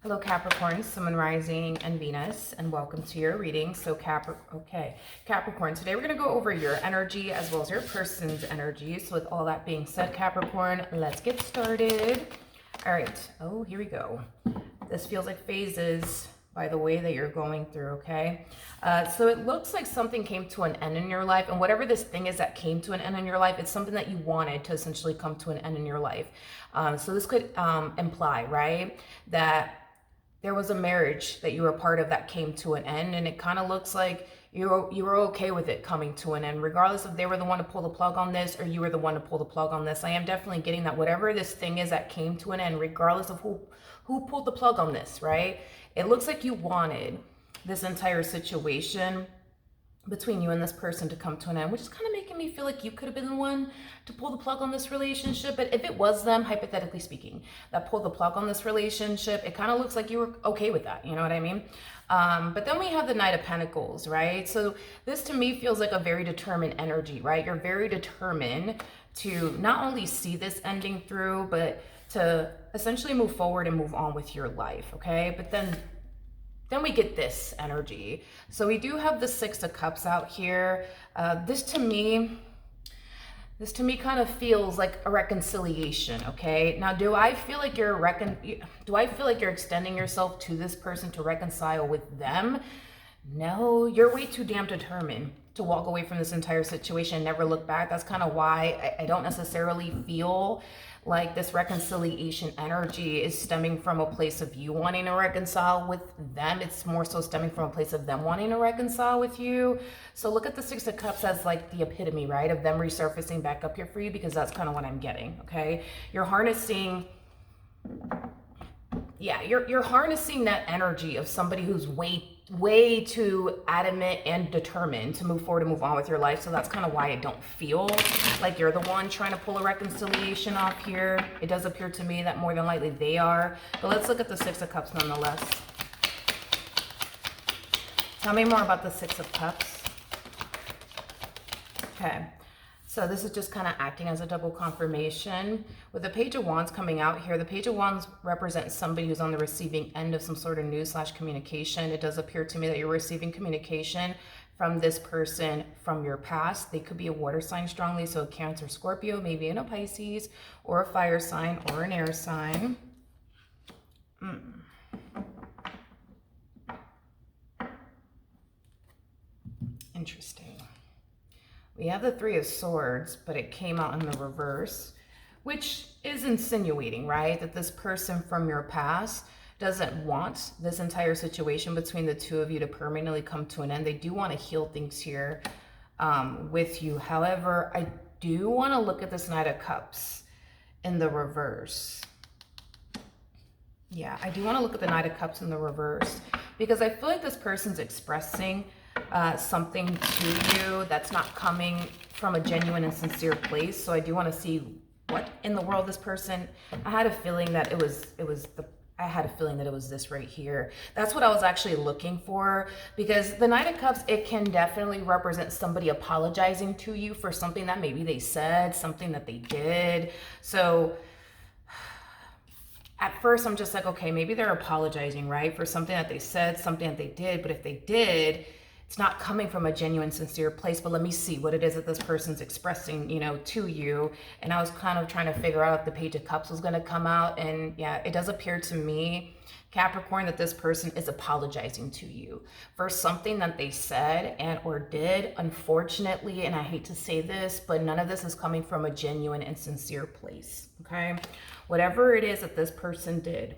Hello Capricorn, Sun, Moon, Rising, and Venus, and welcome to your reading. So Capricorn, today we're going to go over your energy as well as your person's energy. So with all that being said, Capricorn, let's get started. All right, here we go. This feels like phases by the way that you're going through, okay? So it looks like something came to an end in your life, and whatever this thing is that came to an end in your life, it's something that you wanted to essentially come to an end in your life. So this could imply, right, that there was a marriage that you were a part of that came to an end, and it kind of looks like you were okay with it coming to an end, regardless if they were the one to pull the plug on this or you were the one to pull the plug on this. I am definitely getting that whatever this thing is that came to an end, regardless of who pulled the plug on this, right? It looks like you wanted this entire situation between you and this person to come to an end, which is kind of making me feel like you could have been the one to pull the plug on this relationship. But if it was them, hypothetically speaking, that pulled the plug on this relationship, it kind of looks like you were okay with that. You know what I mean? But then we have the Knight of Pentacles, right? So this to me feels like a very determined energy, right? You're very determined to not only see this ending through, but to essentially move forward and move on with your life, okay? But then we get this energy. So we do have the Six of Cups out here. This to me kind of feels like a reconciliation, okay? Now, do I feel like you're extending yourself to this person to reconcile with them? No, you're way too damn determined to walk away from this entire situation and never look back. That's kind of why I don't necessarily feel like this reconciliation energy is stemming from a place of you wanting to reconcile with them. It's more so stemming from a place of them wanting to reconcile with you. So look at the Six of Cups as like the epitome, right, of them resurfacing back up here for you, because that's kind of what I'm getting, okay? You're harnessing that energy of somebody who's way too adamant and determined to move forward and move on with your life. So that's kind of why I don't feel like you're the one trying to pull a reconciliation off here. It does appear to me that more than likely they are. But let's look at the Six of Cups nonetheless. Tell me more about the Six of Cups. Okay. So this is just kind of acting as a double confirmation. With the Page of Wands coming out here, the Page of Wands represents somebody who's on the receiving end of some sort of news/communication. It does appear to me that you're receiving communication from this person from your past. They could be a water sign strongly, so a Cancer, Scorpio, maybe in a Pisces, or a fire sign, or an air sign. Interesting. We have the Three of Swords, but it came out in the reverse, which is insinuating, right, that this person from your past doesn't want this entire situation between the two of you to permanently come to an end. They do want to heal things here with you. However, I do want to look at this Knight of Cups in the reverse. Yeah, I do want to look at the Knight of Cups in the reverse, because I feel like this person's expressing something to you that's not coming from a genuine and sincere place. So I do want to see what in the world this person. I had a feeling that it was this right here. That's what I was actually looking for, because the Knight of Cups, it can definitely represent somebody apologizing to you for something that maybe they said, something that they did. So at first I'm just like, okay, maybe they're apologizing, right, for something that they said, something that they did. But if they did, it's not coming from a genuine, sincere place. But let me see what it is that this person's expressing, to you. And I was kind of trying to figure out if the Page of Cups was going to come out. And yeah, it does appear to me, Capricorn, that this person is apologizing to you for something that they said and or did. Unfortunately, and I hate to say this, but none of this is coming from a genuine and sincere place, okay? Whatever it is that this person did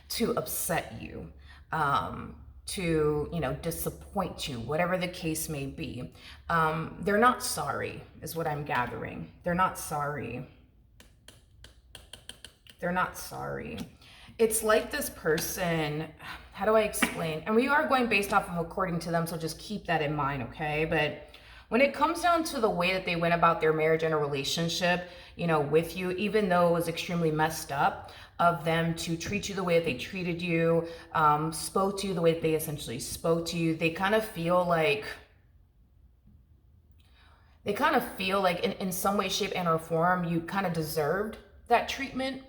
to upset you, to disappoint you, whatever the case may be, they're not sorry, is what I'm gathering. They're not sorry. They're not sorry. It's like this person, how do I explain? And we are going based off of according to them, so just keep that in mind, okay? But when it comes down to the way that they went about their marriage and a relationship, with you, even though it was extremely messed up of them to treat you the way that they treated you, spoke to you the way that they essentially spoke to you, they kind of feel like in some way, shape, and or form, you kind of deserved that treatment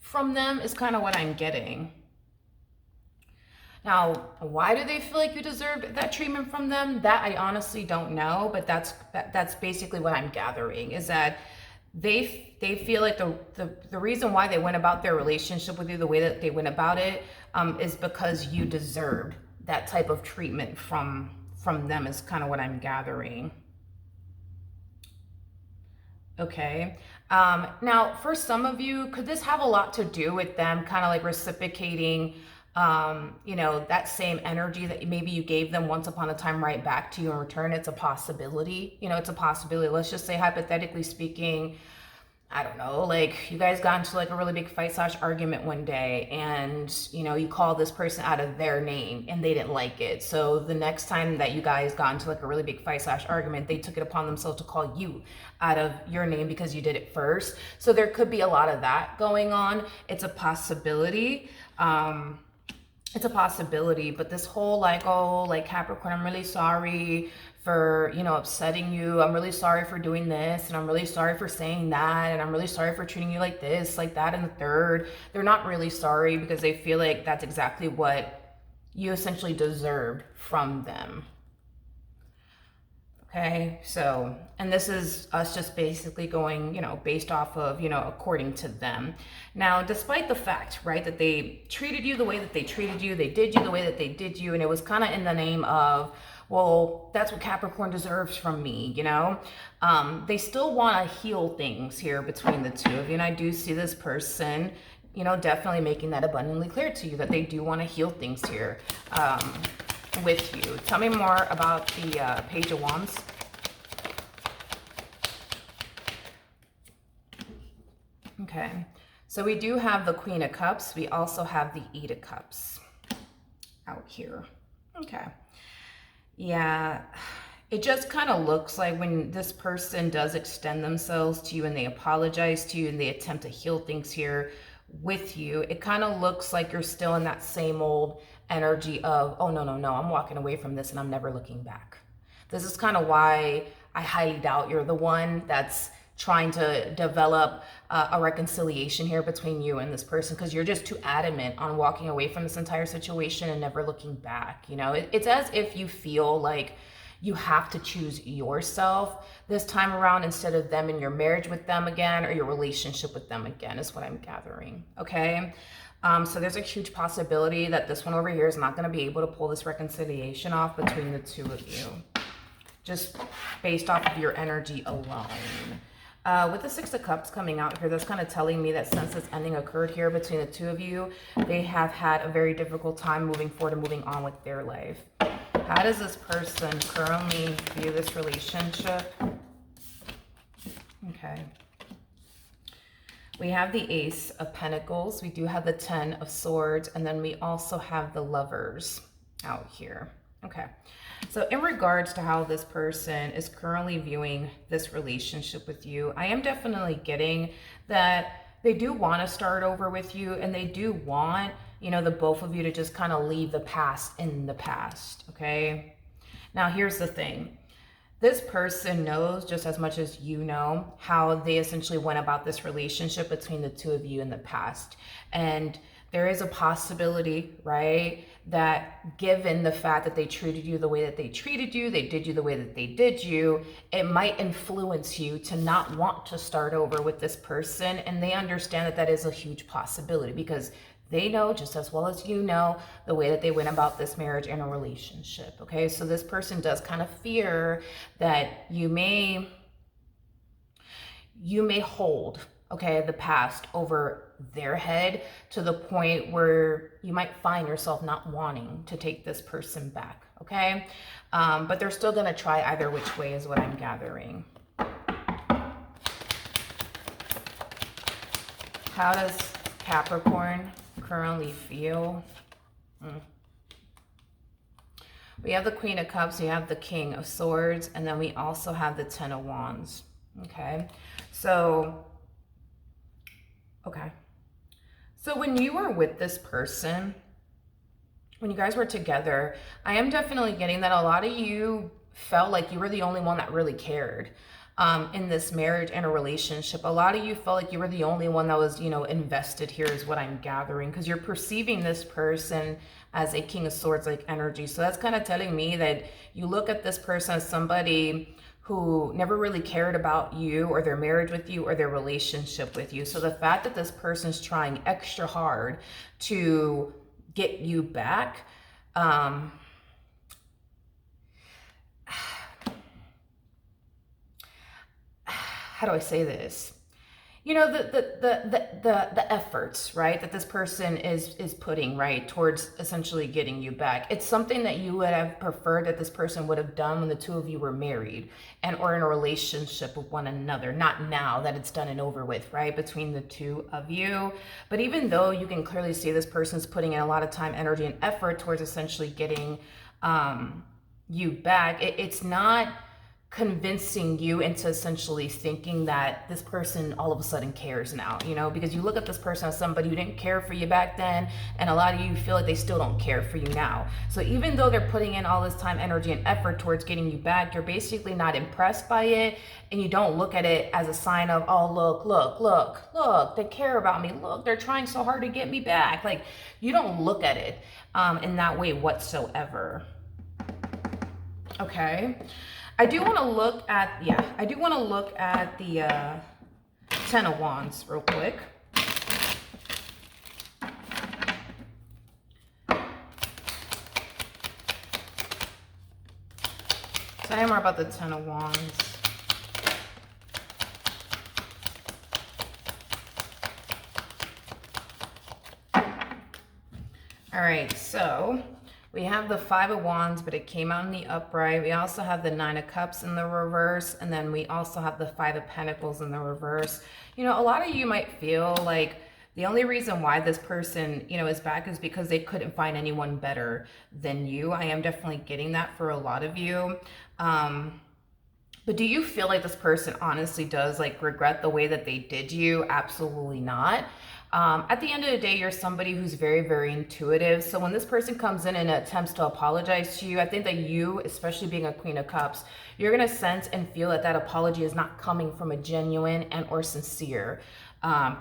from them, is kind of what I'm getting. Now, why do they feel like you deserved that treatment from them? That I honestly don't know, but that's basically what I'm gathering, is that they feel like the reason why they went about their relationship with you the way that they went about it is because you deserved that type of treatment from them, is kind of what I'm gathering. Okay. Now, for some of you, could this have a lot to do with them kind of like reciprocating, that same energy that maybe you gave them once upon a time right back to you in return? It's a possibility. It's a possibility. Let's just say, hypothetically speaking, I don't know, like you guys got into like a really big fight / argument one day, and you called this person out of their name and they didn't like it. So the next time that you guys got into like a really big fight / argument, they took it upon themselves to call you out of your name because you did it first. So there could be a lot of that going on. It's a possibility. It's a possibility, but this whole like, oh, like Capricorn, I'm really sorry for, upsetting you. I'm really sorry for doing this, and I'm really sorry for saying that, and I'm really sorry for treating you like this, like that, and the third. They're not really sorry because they feel like that's exactly what you essentially deserved from them. Okay, so, and this is us just basically going, based off of, according to them. Now, despite the fact, right, that they treated you the way that they treated you, they did you the way that they did you, and it was kind of in the name of, well, that's what Capricorn deserves from me, they still want to heal things here between the two of you. And I do see this person, definitely making that abundantly clear to you that they do want to heal things here. With you. Tell me more about the Page of Wands. Okay, so we do have the Queen of Cups. We also have the Eight of Cups out here. Okay, yeah, it just kind of looks like when this person does extend themselves to you and they apologize to you and they attempt to heal things here with you, it kind of looks like you're still in that same old energy of, oh, no, I'm walking away from this and I'm never looking back. This is kind of why I highly doubt you're the one that's trying to develop a reconciliation here between you and this person, because you're just too adamant on walking away from this entire situation and never looking back. It's as if you feel like you have to choose yourself this time around instead of them in your marriage with them again or your relationship with them again, is what I'm gathering. Okay. So there's a huge possibility that this one over here is not going to be able to pull this reconciliation off between the two of you, just based off of your energy alone. With the Six of Cups coming out here, that's kind of telling me that since this ending occurred here between the two of you, they have had a very difficult time moving forward and moving on with their life. How does this person currently view this relationship? Okay. We have the Ace of Pentacles. We do have the Ten of Swords. And then we also have the Lovers out here. Okay. So in regards to how this person is currently viewing this relationship with you, I am definitely getting that they do want to start over with you, and they do want, the both of you to just kind of leave the past in the past. Okay. Now here's the thing. This person knows just as much as you know how they essentially went about this relationship between the two of you in the past. And there is a possibility, right, that given the fact that they treated you the way that they treated you, they did you the way that they did you, it might influence you to not want to start over with this person. And they understand that that is a huge possibility, because they know just as well as you know the way that they went about this marriage and a relationship. Okay, so this person does kind of fear that you may hold, okay, the past over their head to the point where you might find yourself not wanting to take this person back. Okay, but they're still going to try either which way, is what I'm gathering. How does Capricorn currently feel? We have the Queen of Cups, we have the King of Swords, and then we also have the Ten of Wands. Okay, so when you were with this person, when you guys were together, I am definitely getting that a lot of you felt like you were the only one that really cared. in this marriage and a relationship. A lot of you felt like you were the only one that was, invested here is what I'm gathering, because you're perceiving this person as a King of Swords like energy. So that's kind of telling me that you look at this person as somebody who never really cared about you or their marriage with you or their relationship with you. So the fact that this person's trying extra hard to get you back, how do I say this? The efforts, right, that this person is putting, right, towards essentially getting you back. It's something that you would have preferred that this person would have done when the two of you were married and or in a relationship with one another, not now that it's done and over with, right, between the two of you. But even though you can clearly see this person's putting in a lot of time, energy, and effort towards essentially getting you back, it's not convincing you into essentially thinking that this person all of a sudden cares now, because you look at this person as somebody who didn't care for you back then, and a lot of you feel like they still don't care for you now. So even though they're putting in all this time, energy, and effort towards getting you back, you're basically not impressed by it, and you don't look at it as a sign of, oh, look, they care about me. Look, they're trying so hard to get me back. Like, you don't look at it in that way whatsoever. Okay. I do want to look at the Ten of Wands real quick. Tell me more about the Ten of Wands. All right, so we have the Five of Wands, but it came out in the upright. We also have the Nine of Cups in the reverse, and then we also have the Five of Pentacles in the reverse. A lot of you might feel like the only reason why this person, is back is because they couldn't find anyone better than you. I am definitely getting that for a lot of you. But do you feel like this person honestly does regret the way that they did you? Absolutely not. At the end of the day, you're somebody who's very, very intuitive. So when this person comes in and attempts to apologize to you, I think that you, especially being a Queen of Cups, you're going to sense and feel that that apology is not coming from a genuine and or sincere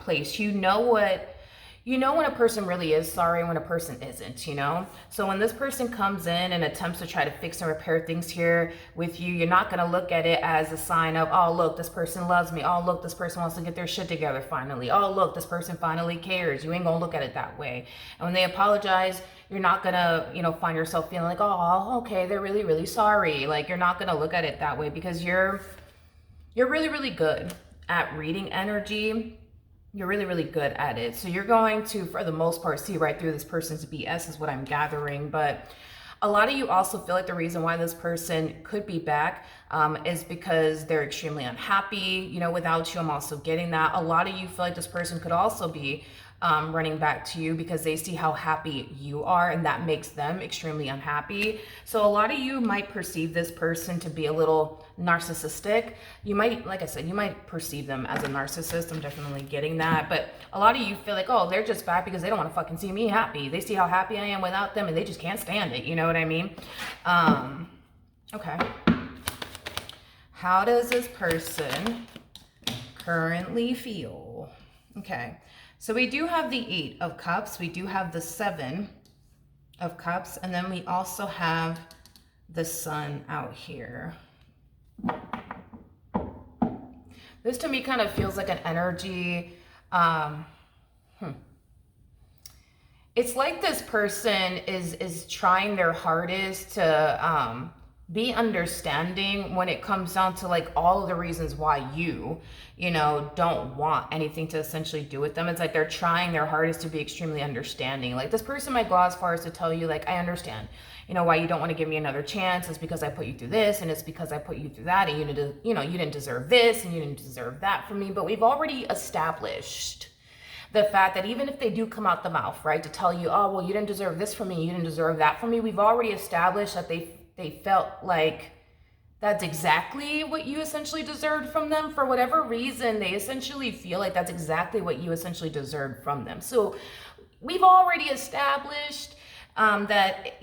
place. You know when a person really is sorry and when a person isn't, So when this person comes in and attempts to try to fix and repair things here with you, you're not going to look at it as a sign of, oh, look, this person loves me. Oh, look, this person wants to get their shit together finally. Oh, look, this person finally cares. You ain't going to look at it that way. And when they apologize, you're not going to, find yourself feeling like, oh, okay, they're really, really sorry. Like, you're not going to look at it that way because you're really, really good at reading energy. You're really, really good at it. So you're going to, for the most part, see right through this person's BS is what I'm gathering. But a lot of you also feel like the reason why this person could be back is because they're extremely unhappy, without you. I'm also getting that. A lot of you feel like this person could also be running back to you because they see how happy you are and that makes them extremely unhappy. So a lot of you might perceive this person to be a little narcissistic. You might, like I said, you might perceive them as a narcissist. I'm definitely getting that. But a lot of you feel like, oh, they're just back because they don't want to fucking see me happy. They see how happy I am without them and they just can't stand it. You know what I mean? Okay. How does this person currently feel? Okay. So we do have the Eight of Cups, we do have the Seven of Cups, and then we also have the Sun out here. This to me kind of feels like an energy, it's like this person is trying their hardest to be understanding when it comes down to all of the reasons why you don't want anything to essentially do with them. It's like they're trying their hardest to be extremely understanding. Like this person might go as far as to tell you I understand, why you don't want to give me another chance. It's because I put you through this and it's because I put you through that and you didn't deserve this and you didn't deserve that from me. But we've already established the fact that even if they do come out the mouth, right, to tell you, oh, well, you didn't deserve this from me, you didn't deserve that from me, we've already established that they felt like that's exactly what you essentially deserved from them. For whatever reason, they essentially feel like that's exactly what you essentially deserved from them. So we've already established that,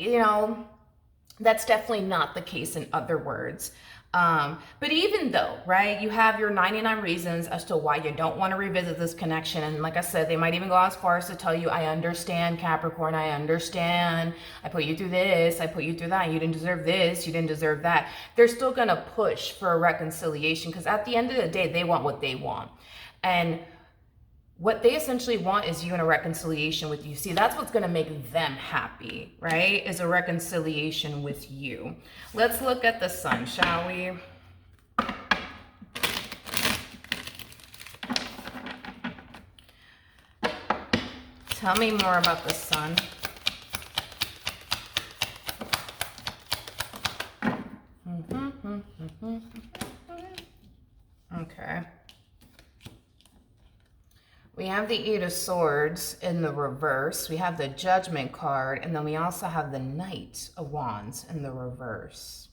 that's definitely not the case. In other words, But even though, right, you have your 99 reasons as to why you don't want to revisit this connection. And like I said, they might even go as far as to tell you, I understand, Capricorn, I understand. I put you through this, I put you through that. You didn't deserve this, you didn't deserve that. They're still going to push for a reconciliation because at the end of the day, they want what they want. And what they essentially want is you in a reconciliation with you. See, that's what's going to make them happy, right? Is a reconciliation with you. Let's look at the sun, shall we? Tell me more about the sun. Okay. We have the Eight of Swords in the reverse. We have the Judgment card. And then we also have the Knight of Wands in the reverse.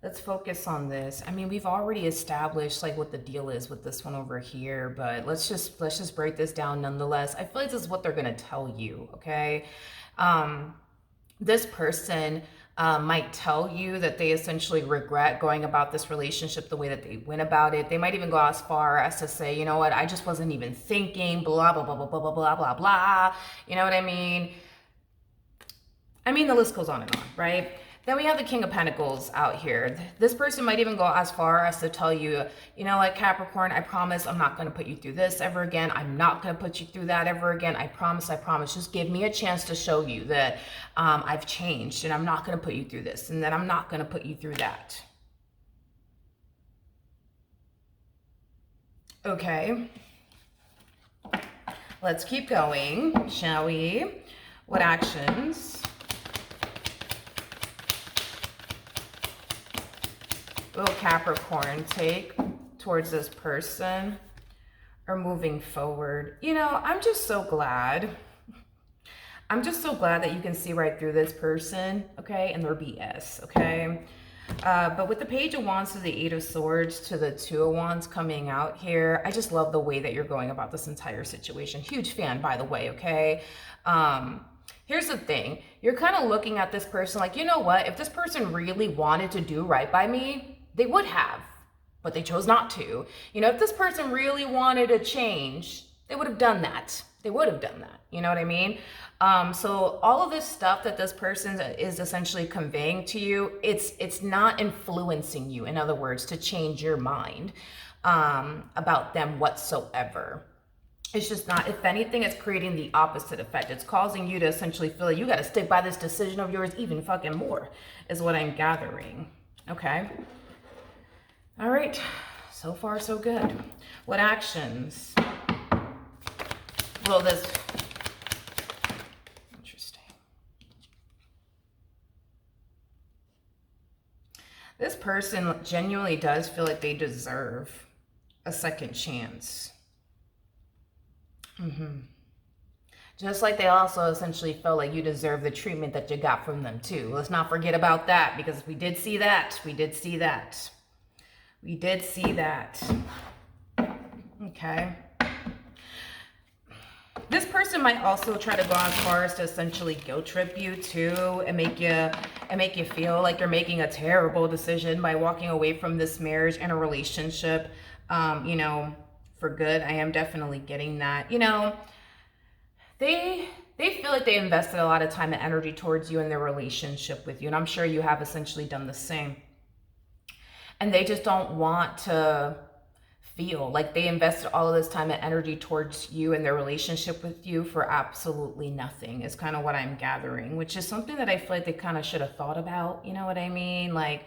Let's focus on this. I mean, we've already established like what the deal is with this one over here, but let's just break this down nonetheless. I feel like this is what they're going to tell you, okay? This person might tell you that they essentially regret going about this relationship the way that they went about it. They might even go as far as to say, you know what, I just wasn't even thinking, blah, blah, blah, blah, blah, blah, blah, blah, blah. You know what I mean? I mean, the list goes on and on, right? Then we have the King of Pentacles out here. This person might even go as far as to tell you, you know what, Capricorn, I promise I'm not going to put you through this ever again. I'm not going to put you through that ever again. I promise, I promise. Just give me a chance to show you that I've changed and I'm not going to put you through this and that I'm not going to put you through that. Okay. Let's keep going, shall we? What actions will Capricorn take towards this person or moving forward? You know, I'm just so glad. I'm just so glad that you can see right through this person, okay, and their BS, okay? But with the Page of Wands to the Eight of Swords to the Two of Wands coming out here, I just love the way that you're going about this entire situation. Huge fan, by the way, okay? Here's the thing. You're kind of looking at this person like, you know what? If this person really wanted to do right by me, they would have, but they chose not to. You know, if this person really wanted to change, they would have done that. They would have done that. You know what I mean? So all of this stuff that this person is essentially conveying to you, it's not influencing you, in other words, to change your mind about them whatsoever. It's just not. If anything, it's creating the opposite effect. It's causing you to essentially feel like you got to stick by this decision of yours even fucking more, is what I'm gathering. Okay. All right. So far, so good. What actions will this... Interesting. This person genuinely does feel like they deserve a second chance. Just like they also essentially felt like you deserve the treatment that you got from them too. Let's not forget about that, because we did see that. We did see that. We did see that. Okay. This person might also try to go as far as to essentially guilt trip you too, and make you feel like you're making a terrible decision by walking away from this marriage and a relationship, you know, for good. I am definitely getting that. You know, they feel like they invested a lot of time and energy towards you in their relationship with you, and I'm sure you have essentially done the same. And they just don't want to feel like they invested all of this time and energy towards you and their relationship with you for absolutely nothing, is kind of what I'm gathering, which is something that I feel like they kind of should have thought about. You know what I mean? Like,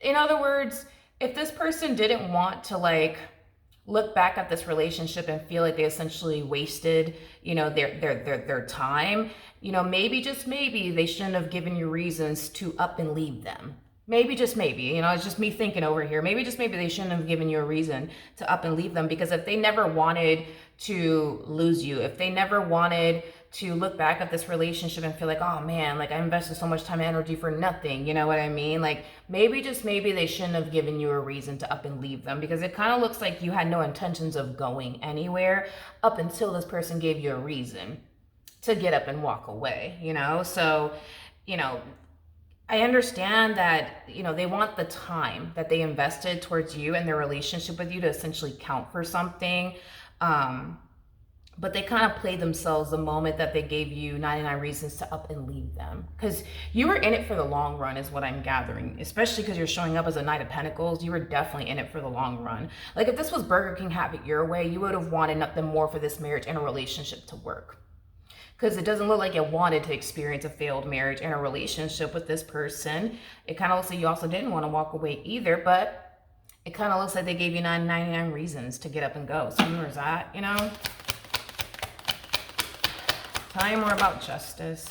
in other words, if this person didn't want to like look back at this relationship and feel like they essentially wasted, you know, their time, you know, maybe, just maybe, they shouldn't have given you reasons to up and leave them. Maybe, just maybe, you know, it's just me thinking over here. Maybe, just maybe, they shouldn't have given you a reason to up and leave them, because if they never wanted to lose you, if they never wanted to look back at this relationship and feel like, oh man, like I invested so much time and energy for nothing, you know what I mean? Like, maybe, just maybe, they shouldn't have given you a reason to up and leave them, because it kind of looks like you had no intentions of going anywhere up until this person gave you a reason to get up and walk away, you know? So you know, I understand that, you know, they want the time that they invested towards you and their relationship with you to essentially count for something. But they kind of played themselves the moment that they gave you 99 reasons to up and leave them. Because you were in it for the long run, is what I'm gathering. Especially because you're showing up as a Knight of Pentacles. You were definitely in it for the long run. Like, if this was Burger King Have It Your Way, you would have wanted nothing more for this marriage and a relationship to work. Because it doesn't look like you wanted to experience a failed marriage and a relationship with this person. It kind of looks like you also didn't want to walk away either, but it kind of looks like they gave you 99 reasons to get up and go. So there's that, you know? Tell me more about justice.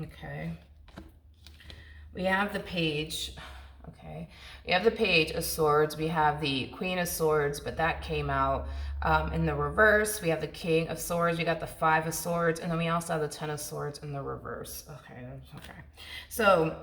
Okay. We have the page. Okay. We have the Page of Swords. We have the Queen of Swords, but that came out in the reverse. We have the King of Swords. We got the Five of Swords. And then we also have the Ten of Swords in the reverse. Okay. Okay. So,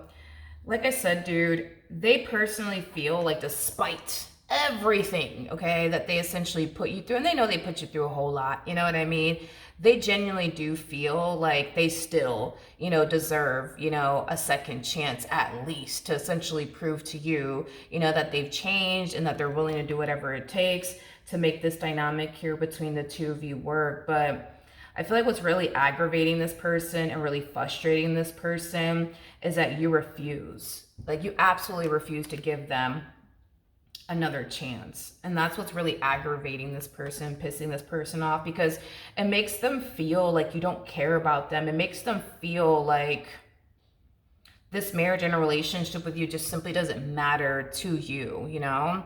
like I said, dude, they personally feel like despite everything, okay, that they essentially put you through, and they know they put you through a whole lot, you know what I mean? They genuinely do feel like they still, you know, deserve, you know, a second chance at least to essentially prove to you, you know, that they've changed and that they're willing to do whatever it takes to make this dynamic here between the two of you work. But I feel like what's really aggravating this person and really frustrating this person is that you refuse. Like, you absolutely refuse to give them another chance. And that's what's really aggravating this person, pissing this person off, because it makes them feel like you don't care about them. It makes them feel like this marriage and a relationship with you just simply doesn't matter to you, you know?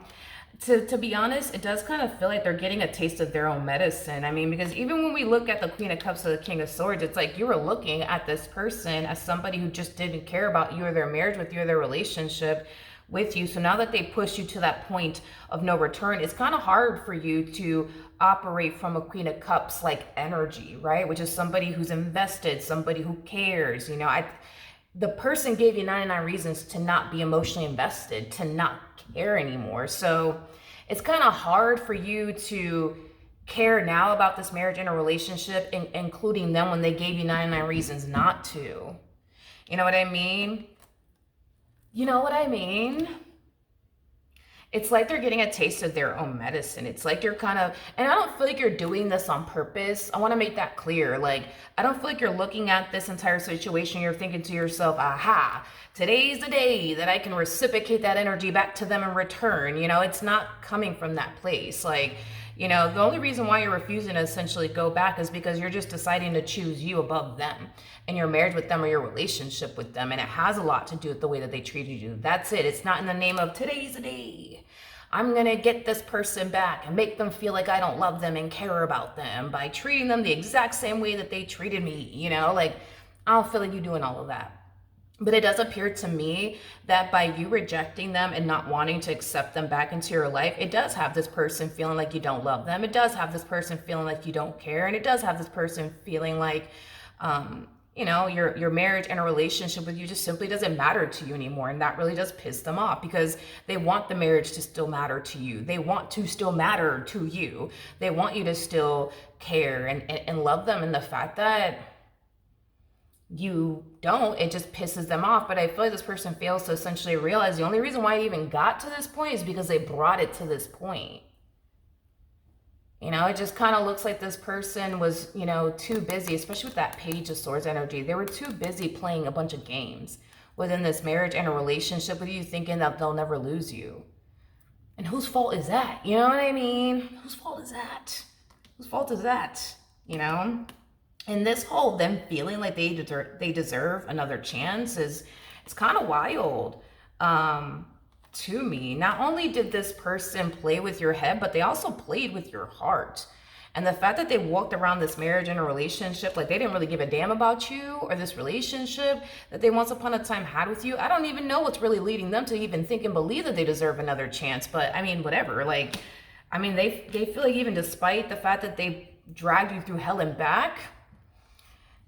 To be honest, it does kind of feel like they're getting a taste of their own medicine. I mean, because even when we look at the Queen of Cups or the King of Swords, it's like you were looking at this person as somebody who just didn't care about you or their marriage with you or their relationship with you. So now that they push you to that point of no return, it's kind of hard for you to operate from a Queen of Cups like energy, right? Which is somebody who's invested, somebody who cares. You know, the person gave you 99 reasons to not be emotionally invested, to not care anymore. So it's kind of hard for you to care now about this marriage and a relationship, including them when they gave you 99 reasons not to. You know what I mean? You know what I mean? It's like they're getting a taste of their own medicine. It's like you're kind of, and I don't feel like you're doing this on purpose. I want to make that clear. Like, I don't feel like you're looking at this entire situation. You're thinking to yourself, aha, today's the day that I can reciprocate that energy back to them in return. You know, it's not coming from that place. Like, you know, the only reason why you're refusing to essentially go back is because you're just deciding to choose you above them and your marriage with them or your relationship with them. And it has a lot to do with the way that they treated you. That's it. It's not in the name of today's the day. I'm going to get this person back and make them feel like I don't love them and care about them by treating them the exact same way that they treated me. You know, like, I don't feel like you're doing all of that. But it does appear to me that by you rejecting them and not wanting to accept them back into your life, it does have this person feeling like you don't love them. It does have this person feeling like you don't care. And it does have this person feeling like, you know, your marriage and a relationship with you just simply doesn't matter to you anymore. And that really does piss them off because they want the marriage to still matter to you. They want to still matter to you. They want you to still care and love them. And the fact that you don't, it just pisses them off. But I feel like this person fails to essentially realize the only reason why it even got to this point is because they brought it to this point. You know, it just kind of looks like this person was, you know, too busy, especially with that Page of Swords energy. They were too busy playing a bunch of games within this marriage and a relationship with you, thinking that they'll never lose you. And whose fault is that? You know what I mean? Whose fault is that? Whose fault is that? You know? And this whole them feeling like they deserve another chance is, it's kind of wild to me. Not only did this person play with your head, but they also played with your heart. And the fact that they walked around this marriage and a relationship like they didn't really give a damn about you or this relationship that they once upon a time had with you, I don't even know what's really leading them to even think and believe that they deserve another chance. But I mean, whatever. Like, I mean, they feel like even despite the fact that they dragged you through hell and back,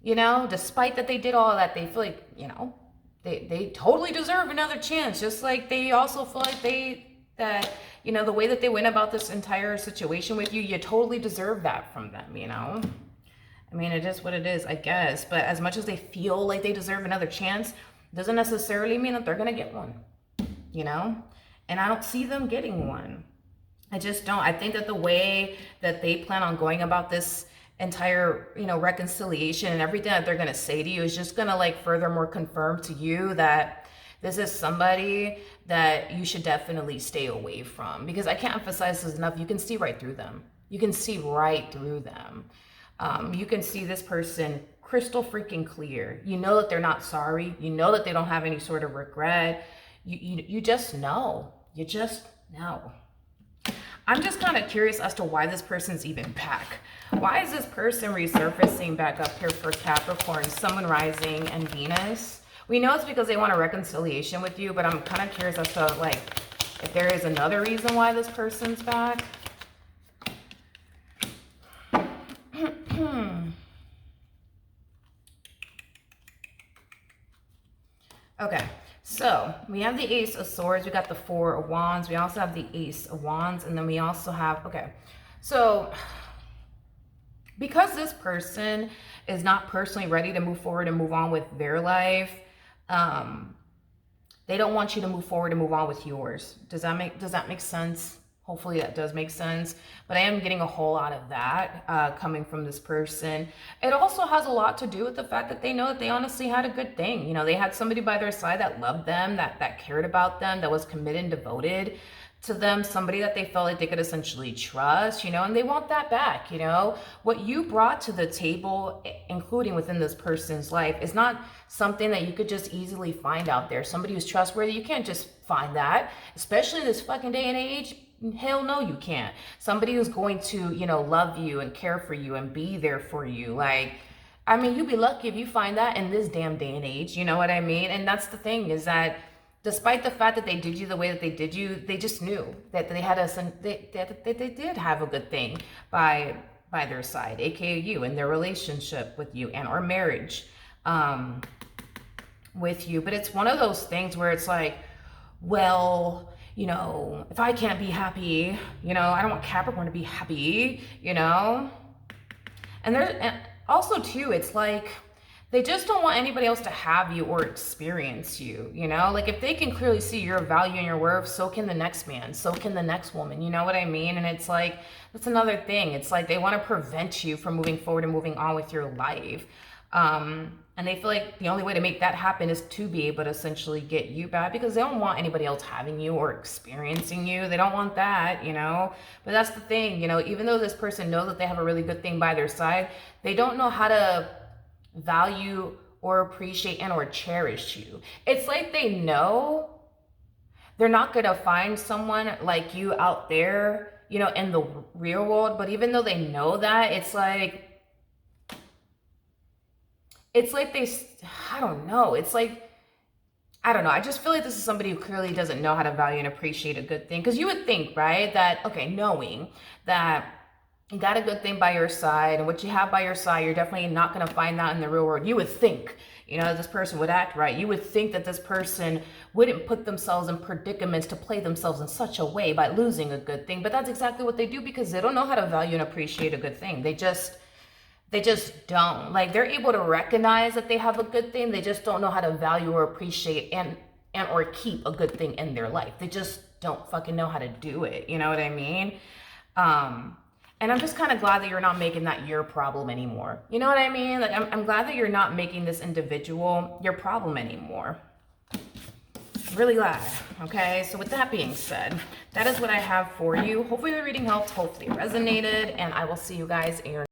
you know, despite that they did all of that, they feel like, you know, they totally deserve another chance. Just like they also feel like that, you know, the way that they went about this entire situation with you, you totally deserve that from them, you know? I mean, it is what it is, I guess. But as much as they feel like they deserve another chance, doesn't necessarily mean that they're going to get one, you know? And I don't see them getting one. I just don't. I think that the way that they plan on going about this entire, you know, reconciliation and everything that they're going to say to you is just going to like furthermore confirm to you that this is somebody that you should definitely stay away from, because I can't emphasize this enough. You can see right through them. You can see right through them. You can see this person crystal freaking clear. You know that they're not sorry. You know that they don't have any sort of regret. You just know. You just know. I'm just kind of curious as to why this person's even back. Why is this person resurfacing back up here for Capricorn, Sun, Moon, Rising, and Venus? We know it's because they want a reconciliation with you, but I'm kind of curious as to like if there is another reason why this person's back. Okay, so we have the Ace of Swords, we got the Four of Wands, we also have the Ace of Wands, and then we also have, okay, so because this person is not personally ready to move forward and move on with their life, they don't want you to move forward and move on with yours. Does that make sense? Hopefully that does make sense, but I am getting a whole lot of that coming from this person. It also has a lot to do with the fact that they know that they honestly had a good thing. You know, they had somebody by their side that loved them, that cared about them, that was committed and devoted to them, somebody that they felt like they could essentially trust, you know, and they want that back, you know. What you brought to the table, including within this person's life, is not something that you could just easily find out there. Somebody who's trustworthy, you can't just find that, especially in this fucking day and age. Hell no, you can't. Somebody who's going to, you know, love you and care for you and be there for you. Like, I mean, you'd be lucky if you find that in this damn day and age. You know what I mean? And that's the thing, is that despite the fact that they did you the way that they did you, they just knew that they had they did have a good thing by their side, aka you, and their relationship with you and or marriage with you. But it's one of those things where it's like, well, you know, if I can't be happy, you know, I don't want Capricorn to be happy, you know. And also too, it's like they just don't want anybody else to have you or experience you, you know. Like if they can clearly see your value and your worth, so can the next man, so can the next woman, you know what I mean? And it's like, that's another thing. It's like they want to prevent you from moving forward and moving on with your life. And they feel like the only way to make that happen is to be able to essentially get you back, because they don't want anybody else having you or experiencing you. They don't want that, you know. But that's the thing, you know, even though this person knows that they have a really good thing by their side, they don't know how to value or appreciate and or cherish you. It's like they know they're not going to find someone like you out there, you know, in the real world. But even though they know that, it's like they, I don't know. It's like, I don't know. I just feel like this is somebody who clearly doesn't know how to value and appreciate a good thing. Because you would think, right, that, okay, knowing that you got a good thing by your side and what you have by your side, you're definitely not going to find that in the real world. You would think, you know, this person would act right. You would think that this person wouldn't put themselves in predicaments to play themselves in such a way by losing a good thing. But that's exactly what they do, because they don't know how to value and appreciate a good thing. They just don't. Like, they're able to recognize that they have a good thing. They just don't know how to value or appreciate and or keep a good thing in their life. They just don't fucking know how to do it. You know what I mean? And I'm just kind of glad that you're not making that your problem anymore. You know what I mean? Like, I'm glad that you're not making this individual your problem anymore. Really glad. Okay, so with that being said, that is what I have for you. Hopefully the reading helped. Hopefully it resonated. And I will see you guys in your